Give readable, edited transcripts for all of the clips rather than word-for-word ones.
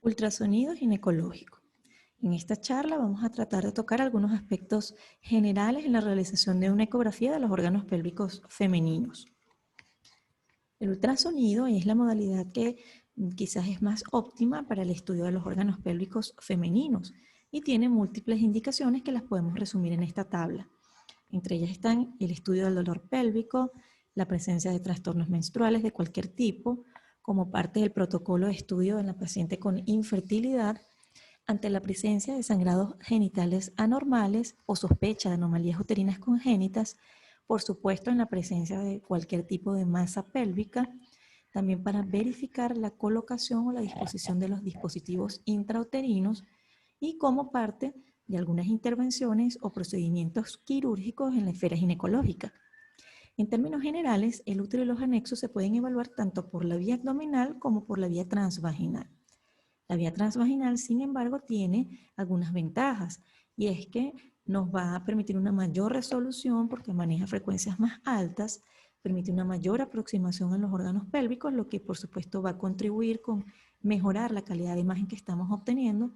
Ultrasonido ginecológico. En esta charla vamos a tratar de tocar algunos aspectos generales en la realización de una ecografía de los órganos pélvicos femeninos. El ultrasonido es la modalidad que quizás es más óptima para el estudio de los órganos pélvicos femeninos y tiene múltiples indicaciones que las podemos resumir en esta tabla. Entre ellas están el estudio del dolor pélvico, la presencia de trastornos menstruales de cualquier tipo, como parte del protocolo de estudio en la paciente con infertilidad, ante la presencia de sangrados genitales anormales o sospecha de anomalías uterinas congénitas, por supuesto en la presencia de cualquier tipo de masa pélvica, también para verificar la colocación o la disposición de los dispositivos intrauterinos y como parte de algunas intervenciones o procedimientos quirúrgicos en la esfera ginecológica. En términos generales, el útero y los anexos se pueden evaluar tanto por la vía abdominal como por la vía transvaginal. La vía transvaginal, sin embargo, tiene algunas ventajas y es que nos va a permitir una mayor resolución porque maneja frecuencias más altas, permite una mayor aproximación a los órganos pélvicos, lo que por supuesto va a contribuir con mejorar la calidad de imagen que estamos obteniendo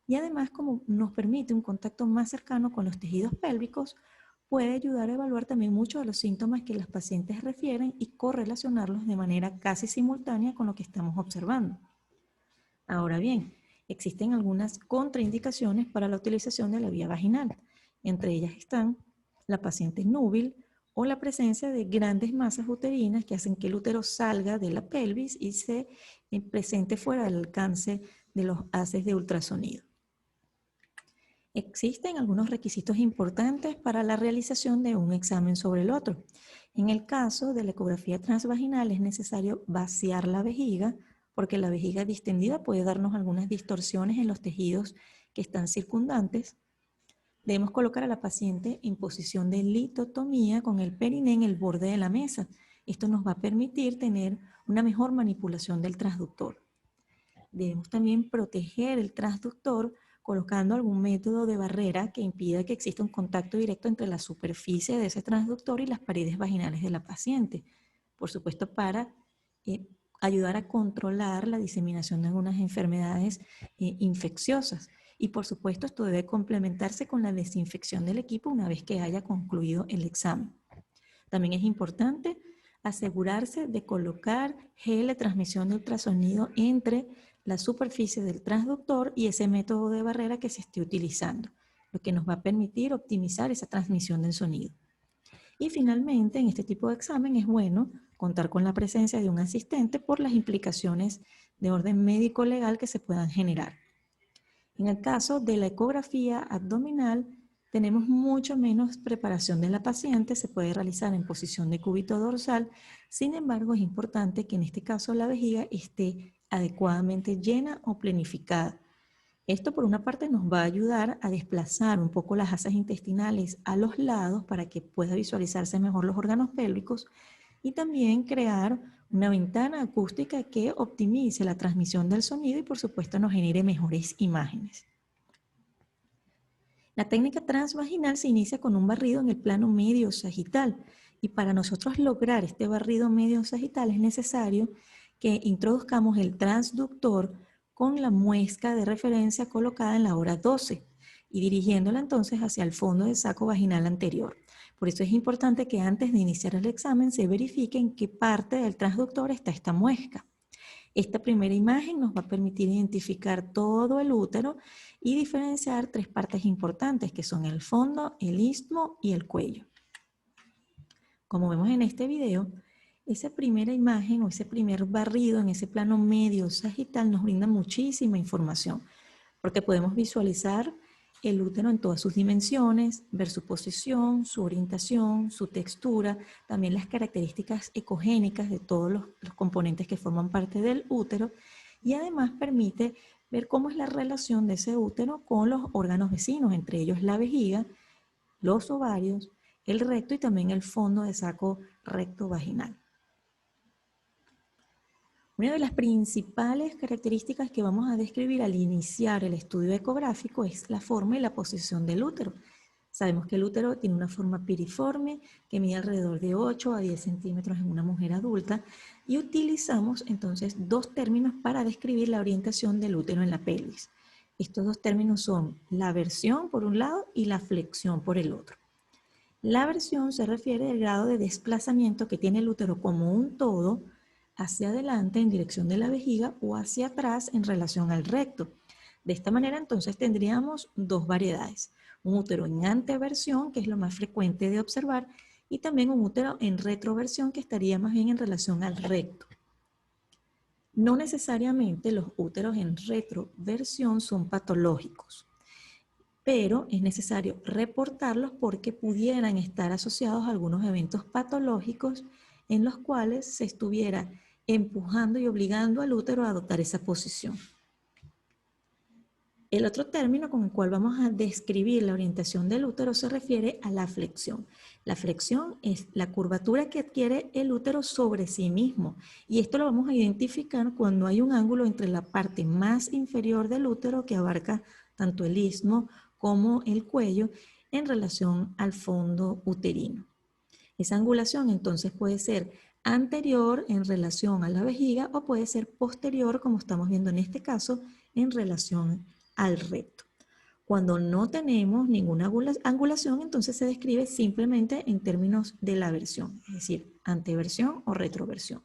y además como nos permite un contacto más cercano con los tejidos pélvicos, puede ayudar a evaluar también muchos de los síntomas que las pacientes refieren y correlacionarlos de manera casi simultánea con lo que estamos observando. Ahora bien, existen algunas contraindicaciones para la utilización de la vía vaginal. Entre ellas están la paciente núbil o la presencia de grandes masas uterinas que hacen que el útero salga de la pelvis y se presente fuera del alcance de los haces de ultrasonido. Existen algunos requisitos importantes para la realización de un examen sobre el otro. En el caso de la ecografía transvaginal es necesario vaciar la vejiga porque la vejiga distendida puede darnos algunas distorsiones en los tejidos que están circundantes. Debemos colocar a la paciente en posición de litotomía con el periné en el borde de la mesa. Esto nos va a permitir tener una mejor manipulación del transductor. Debemos también proteger el transductor colocando algún método de barrera que impida que exista un contacto directo entre la superficie de ese transductor y las paredes vaginales de la paciente. Por supuesto, para ayudar a controlar la diseminación de algunas enfermedades infecciosas. Y por supuesto, esto debe complementarse con la desinfección del equipo una vez que haya concluido el examen. También es importante asegurarse de colocar gel de transmisión de ultrasonido entre la superficie del transductor y ese método de barrera que se esté utilizando, lo que nos va a permitir optimizar esa transmisión del sonido. Y finalmente, en este tipo de examen es bueno contar con la presencia de un asistente por las implicaciones de orden médico-legal que se puedan generar. En el caso de la ecografía abdominal, tenemos mucho menos preparación de la paciente, se puede realizar en posición de cúbito dorsal, sin embargo es importante que en este caso la vejiga esté adecuadamente llena o planificada. Esto por una parte nos va a ayudar a desplazar un poco las asas intestinales a los lados para que pueda visualizarse mejor los órganos pélvicos y también crear una ventana acústica que optimice la transmisión del sonido y por supuesto nos genere mejores imágenes. La técnica transvaginal se inicia con un barrido en el plano medio sagital y para nosotros lograr este barrido medio sagital es necesario que introduzcamos el transductor con la muesca de referencia colocada en la hora 12 y dirigiéndola entonces hacia el fondo del saco vaginal anterior. Por eso es importante que antes de iniciar el examen se verifique en qué parte del transductor está esta muesca. Esta primera imagen nos va a permitir identificar todo el útero y diferenciar tres partes importantes que son el fondo, el istmo y el cuello. Como vemos en este video, esa primera imagen o ese primer barrido en ese plano medio sagital nos brinda muchísima información porque podemos visualizar el útero en todas sus dimensiones, ver su posición, su orientación, su textura, también las características ecogénicas de todos los componentes que forman parte del útero y además permite ver cómo es la relación de ese útero con los órganos vecinos, entre ellos la vejiga, los ovarios, el recto y también el fondo de saco recto vaginal. Una de las principales características que vamos a describir al iniciar el estudio ecográfico es la forma y la posición del útero. Sabemos que el útero tiene una forma piriforme que mide alrededor de 8 a 10 centímetros en una mujer adulta y utilizamos entonces dos términos para describir la orientación del útero en la pelvis. Estos dos términos son la versión por un lado y la flexión por el otro. La versión se refiere al grado de desplazamiento que tiene el útero como un todo hacia adelante en dirección de la vejiga o hacia atrás en relación al recto. De esta manera entonces tendríamos dos variedades, un útero en anteversión, que es lo más frecuente de observar, y también un útero en retroversión, que estaría más bien en relación al recto. No necesariamente los úteros en retroversión son patológicos, pero es necesario reportarlos porque pudieran estar asociados a algunos eventos patológicos en los cuales se estuviera empujando y obligando al útero a adoptar esa posición. El otro término con el cual vamos a describir la orientación del útero se refiere a la flexión. La flexión es la curvatura que adquiere el útero sobre sí mismo, y esto lo vamos a identificar cuando hay un ángulo entre la parte más inferior del útero, que abarca tanto el istmo como el cuello, en relación al fondo uterino. Esa angulación entonces puede ser anterior en relación a la vejiga o puede ser posterior, como estamos viendo en este caso, en relación al recto. Cuando no tenemos ninguna angulación, entonces se describe simplemente en términos de la versión, es decir, anteversión o retroversión.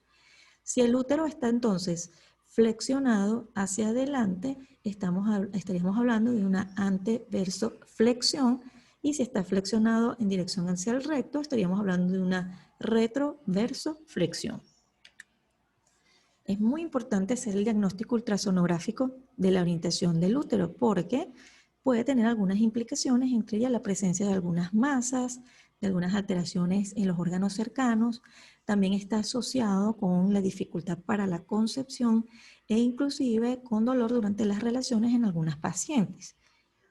Si el útero está entonces flexionado hacia adelante, estaríamos hablando de una anteverso flexión, y si está flexionado en dirección hacia el recto, estaríamos hablando de una retroverso flexión. Es muy importante hacer el diagnóstico ultrasonográfico de la orientación del útero porque puede tener algunas implicaciones, entre ellas la presencia de algunas masas, de algunas alteraciones en los órganos cercanos. También está asociado con la dificultad para la concepción e inclusive con dolor durante las relaciones en algunas pacientes.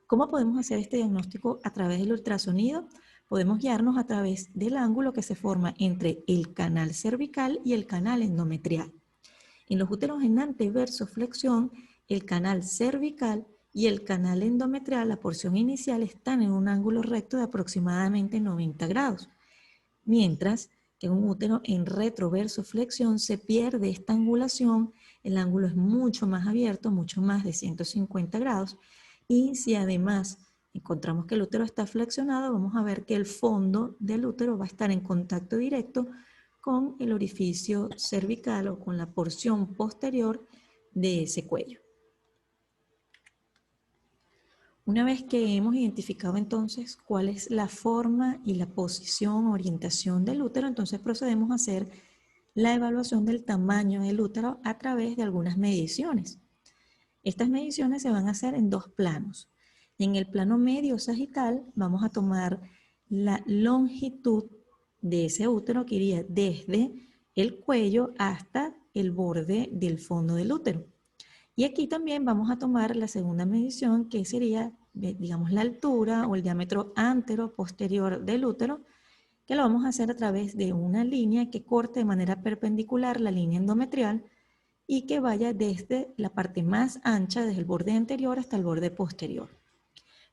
¿Cómo podemos hacer este diagnóstico a través del ultrasonido? Podemos guiarnos a través del ángulo que se forma entre el canal cervical y el canal endometrial. En los úteros en anteverso flexión, el canal cervical y el canal endometrial, la porción inicial, están en un ángulo recto de aproximadamente 90 grados, mientras que en un útero en retroverso flexión se pierde esta angulación, el ángulo es mucho más abierto, mucho más de 150 grados, y si además encontramos que el útero está flexionado, vamos a ver que el fondo del útero va a estar en contacto directo con el orificio cervical o con la porción posterior de ese cuello. Una vez que hemos identificado entonces cuál es la forma y la posición, orientación del útero, entonces procedemos a hacer la evaluación del tamaño del útero a través de algunas mediciones. Estas mediciones se van a hacer en dos planos. En el plano medio sagital vamos a tomar la longitud de ese útero que iría desde el cuello hasta el borde del fondo del útero. Y aquí también vamos a tomar la segunda medición, que sería, digamos, la altura o el diámetro antero-posterior del útero, que lo vamos a hacer a través de una línea que corte de manera perpendicular la línea endometrial y que vaya desde la parte más ancha, desde el borde anterior hasta el borde posterior.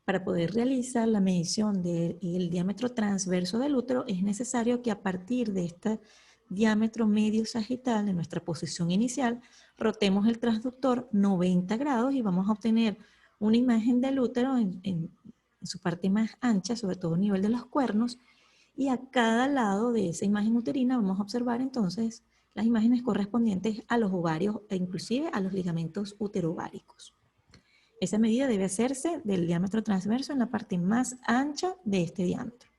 Para poder realizar la medición del diámetro transverso del útero, es necesario que a partir de este diámetro medio sagital de nuestra posición inicial, rotemos el transductor 90 grados y vamos a obtener una imagen del útero en su parte más ancha, sobre todo a nivel de los cuernos, y a cada lado de esa imagen uterina vamos a observar entonces las imágenes correspondientes a los ovarios e inclusive a los ligamentos uterováricos. Esa medida debe hacerse del diámetro transverso en la parte más ancha de este diámetro.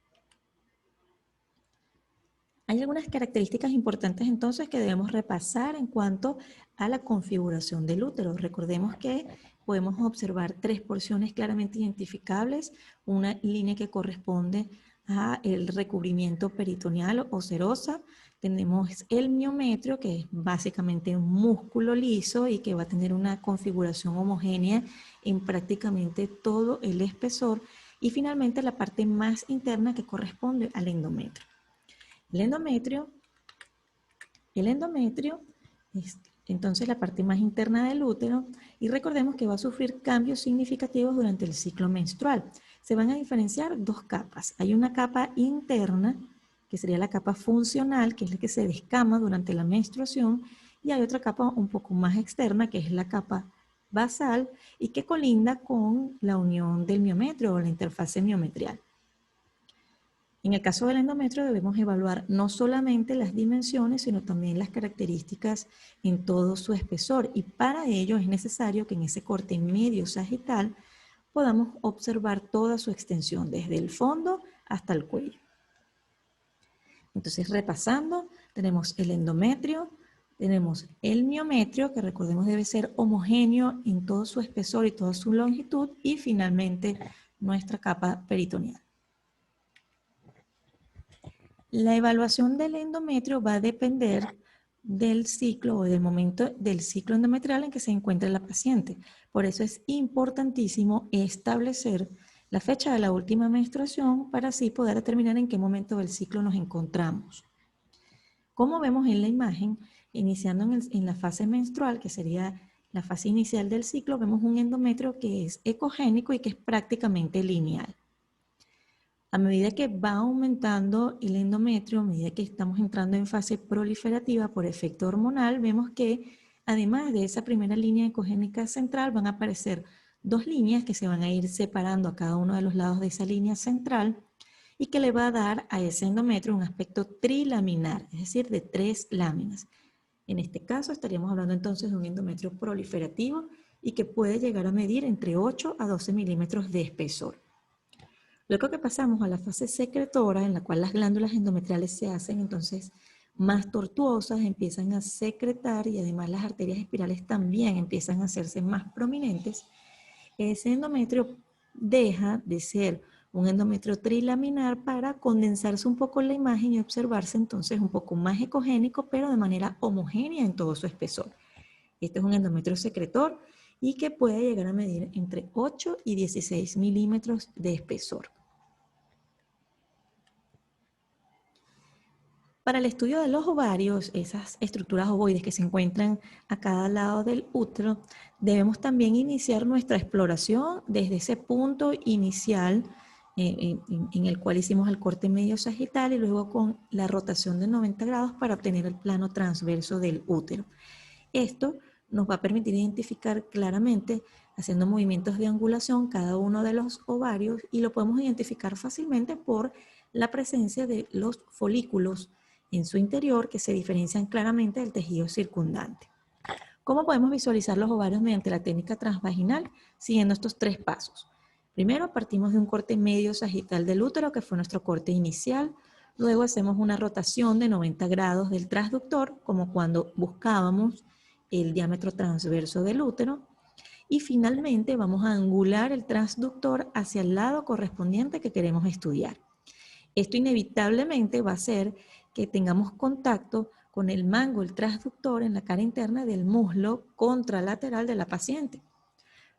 Hay algunas características importantes entonces que debemos repasar en cuanto a la configuración del útero. Recordemos que podemos observar tres porciones claramente identificables, una línea que corresponde al recubrimiento peritoneal o serosa. Tenemos el miometrio, que es básicamente un músculo liso y que va a tener una configuración homogénea en prácticamente todo el espesor. Y finalmente la parte más interna que corresponde al endometrio. El endometrio es entonces la parte más interna del útero y recordemos que va a sufrir cambios significativos durante el ciclo menstrual. se van a diferenciar dos capas. Hay una capa interna, que sería la capa funcional, que es la que se descama durante la menstruación, y hay otra capa un poco más externa, que es la capa basal, y que colinda con la unión del miometrio o la interfase miometrial. En el caso del endometrio debemos evaluar no solamente las dimensiones, sino también las características en todo su espesor, y para ello es necesario que en ese corte medio sagital podamos observar toda su extensión, desde el fondo hasta el cuello. Entonces, repasando, tenemos el endometrio, tenemos el miometrio, que recordemos debe ser homogéneo en todo su espesor y toda su longitud, y finalmente nuestra capa peritoneal. La evaluación del endometrio va a depender del ciclo o del momento del ciclo endometrial en que se encuentre la paciente. Por eso es importantísimo establecer la fecha de la última menstruación para así poder determinar en qué momento del ciclo nos encontramos. Como vemos en la imagen, iniciando en la fase menstrual, que sería la fase inicial del ciclo, vemos un endometrio que es ecogénico y que es prácticamente lineal. A medida que va aumentando el endometrio, a medida que estamos entrando en fase proliferativa por efecto hormonal, vemos que además de esa primera línea ecogénica central van a aparecer dos líneas que se van a ir separando a cada uno de los lados de esa línea central y que le va a dar a ese endometrio un aspecto trilaminar, es decir, de 3 láminas. En este caso estaríamos hablando entonces de un endometrio proliferativo y que puede llegar a medir entre 8 a 12 milímetros de espesor. Luego que pasamos a la fase secretora, en la cual las glándulas endometriales se hacen entonces más tortuosas, empiezan a secretar y además las arterias espirales también empiezan a hacerse más prominentes, ese endometrio deja de ser un endometrio trilaminar para condensarse un poco la imagen y observarse entonces un poco más ecogénico, pero de manera homogénea en todo su espesor. Este es un endometrio secretor y que puede llegar a medir entre 8 y 16 milímetros de espesor. Para el estudio de los ovarios, esas estructuras ovoides que se encuentran a cada lado del útero, debemos también iniciar nuestra exploración desde ese punto inicial en el cual hicimos el corte medio sagital y luego con la rotación de 90 grados para obtener el plano transverso del útero. Esto nos va a permitir identificar claramente, haciendo movimientos de angulación, cada uno de los ovarios, y lo podemos identificar fácilmente por la presencia de los folículos en su interior que se diferencian claramente del tejido circundante. ¿Cómo podemos visualizar los ovarios mediante la técnica transvaginal? Siguiendo estos 3 pasos. Primero, partimos de un corte medio sagital del útero, que fue nuestro corte inicial. Luego hacemos una rotación de 90 grados del transductor, como cuando buscábamos el diámetro transverso del útero. Y finalmente vamos a angular el transductor hacia el lado correspondiente que queremos estudiar. Esto inevitablemente va a hacer que tengamos contacto con el mango, el transductor en la cara interna del muslo contralateral de la paciente.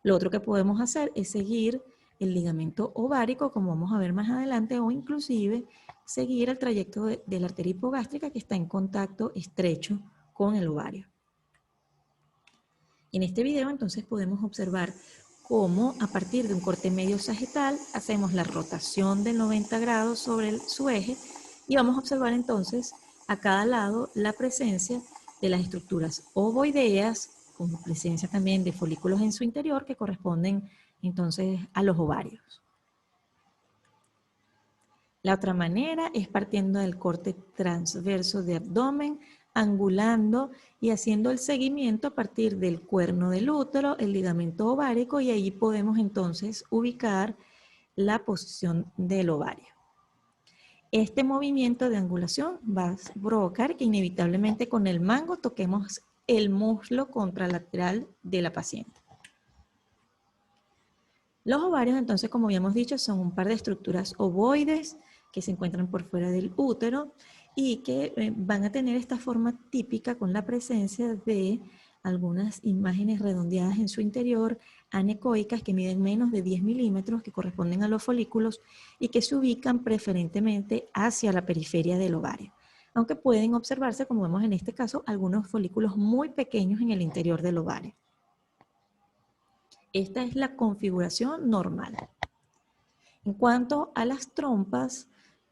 Lo otro que podemos hacer es seguir el ligamento ovárico, como vamos a ver más adelante, o inclusive seguir el trayecto de la arteria hipogástrica que está en contacto estrecho con el ovario. En este video entonces podemos observar cómo a partir de un corte medio sagital hacemos la rotación de 90 grados sobre su eje y vamos a observar entonces a cada lado la presencia de las estructuras ovoideas, con presencia también de folículos en su interior que corresponden entonces a los ovarios. La otra manera es partiendo del corte transverso de abdomen, angulando y haciendo el seguimiento a partir del cuerno del útero, el ligamento ovárico, y ahí podemos entonces ubicar la posición del ovario. Este movimiento de angulación va a provocar que inevitablemente con el mango toquemos el muslo contralateral de la paciente. Los ovarios, entonces, como habíamos dicho, son un par de estructuras ovoides que se encuentran por fuera del útero y que van a tener esta forma típica con la presencia de algunas imágenes redondeadas en su interior, anecoicas, que miden menos de 10 milímetros, que corresponden a los folículos y que se ubican preferentemente hacia la periferia del ovario, aunque pueden observarse, como vemos en este caso, algunos folículos muy pequeños en el interior del ovario. Esta es la configuración normal. En cuanto a las trompas,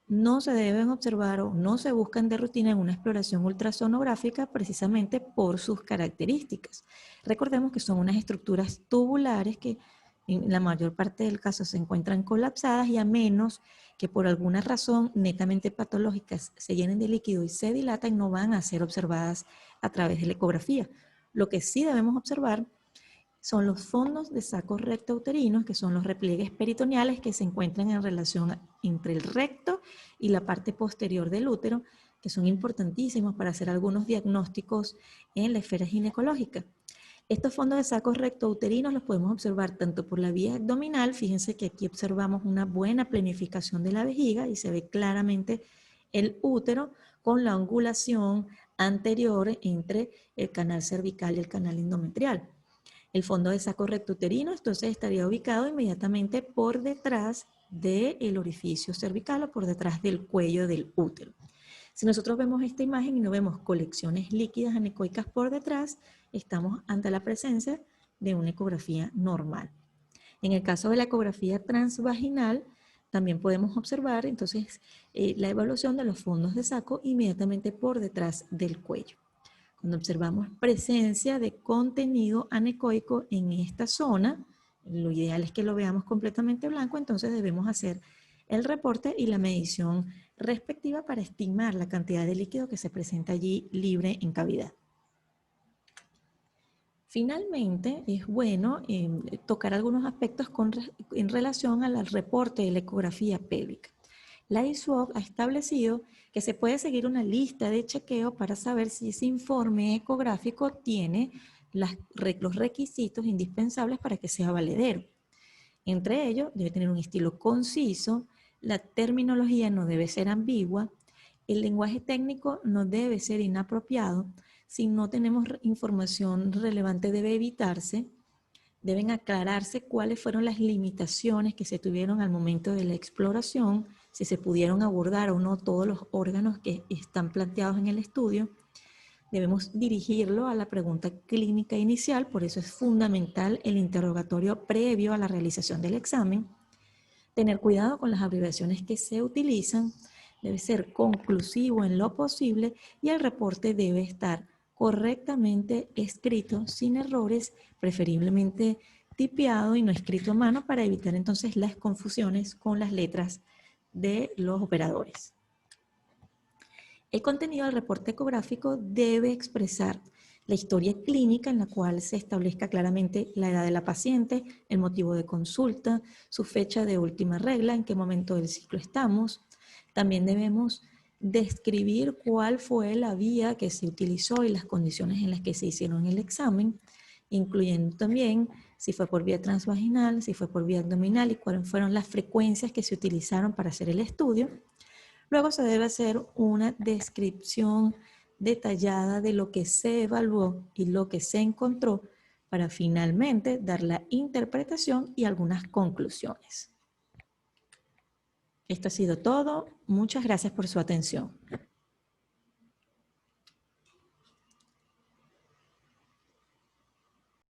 no se deben observar o no se buscan de rutina en una exploración ultrasonográfica precisamente por sus características. Recordemos que son unas estructuras tubulares que en la mayor parte del caso se encuentran colapsadas, y a menos que por alguna razón netamente patológicas se llenen de líquido y se dilatan, no van a ser observadas a través de la ecografía. Lo que sí debemos observar son los fondos de sacos rectouterinos, que son los repliegues peritoneales que se encuentran en relación entre el recto y la parte posterior del útero, que son importantísimos para hacer algunos diagnósticos en la esfera ginecológica. Estos fondos de sacos rectouterinos los podemos observar tanto por la vía abdominal. Fíjense que aquí observamos una buena planificación de la vejiga y se ve claramente el útero con la angulación anterior entre el canal cervical y el canal endometrial. El fondo de saco rectouterino entonces estaría ubicado inmediatamente por detrás del orificio cervical o por detrás del cuello del útero. Si nosotros vemos esta imagen y no vemos colecciones líquidas anecoicas por detrás, estamos ante la presencia de una ecografía normal. En el caso de la ecografía transvaginal, también podemos observar entonces la evaluación de los fondos de saco inmediatamente por detrás del cuello. Cuando observamos presencia de contenido anecoico en esta zona, lo ideal es que lo veamos completamente blanco, entonces debemos hacer el reporte y la medición respectiva para estimar la cantidad de líquido que se presenta allí libre en cavidad. Finalmente, es bueno tocar algunos aspectos en relación al reporte de la ecografía pélvica. La ISUOC ha establecido que se puede seguir una lista de chequeo para saber si ese informe ecográfico tiene los requisitos indispensables para que sea valedero. Entre ellos, debe tener un estilo conciso, la terminología no debe ser ambigua, el lenguaje técnico no debe ser inapropiado, si no tenemos información relevante debe evitarse, deben aclararse cuáles fueron las limitaciones que se tuvieron al momento de la exploración, si se pudieron abordar o no todos los órganos que están planteados en el estudio. Debemos dirigirlo a la pregunta clínica inicial, por eso es fundamental el interrogatorio previo a la realización del examen. Tener cuidado con las abreviaciones que se utilizan, debe ser conclusivo en lo posible y el reporte debe estar correctamente escrito, sin errores, preferiblemente tipeado y no escrito a mano para evitar entonces las confusiones con las letras de los operadores. El contenido del reporte ecográfico debe expresar la historia clínica en la cual se establezca claramente la edad de la paciente, el motivo de consulta, su fecha de última regla, en qué momento del ciclo estamos. También debemos describir cuál fue la vía que se utilizó y las condiciones en las que se hicieron el examen, incluyendo también si fue por vía transvaginal, si fue por vía abdominal y cuáles fueron las frecuencias que se utilizaron para hacer el estudio. Luego se debe hacer una descripción detallada de lo que se evaluó y lo que se encontró para finalmente dar la interpretación y algunas conclusiones. Esto ha sido todo. Muchas gracias por su atención.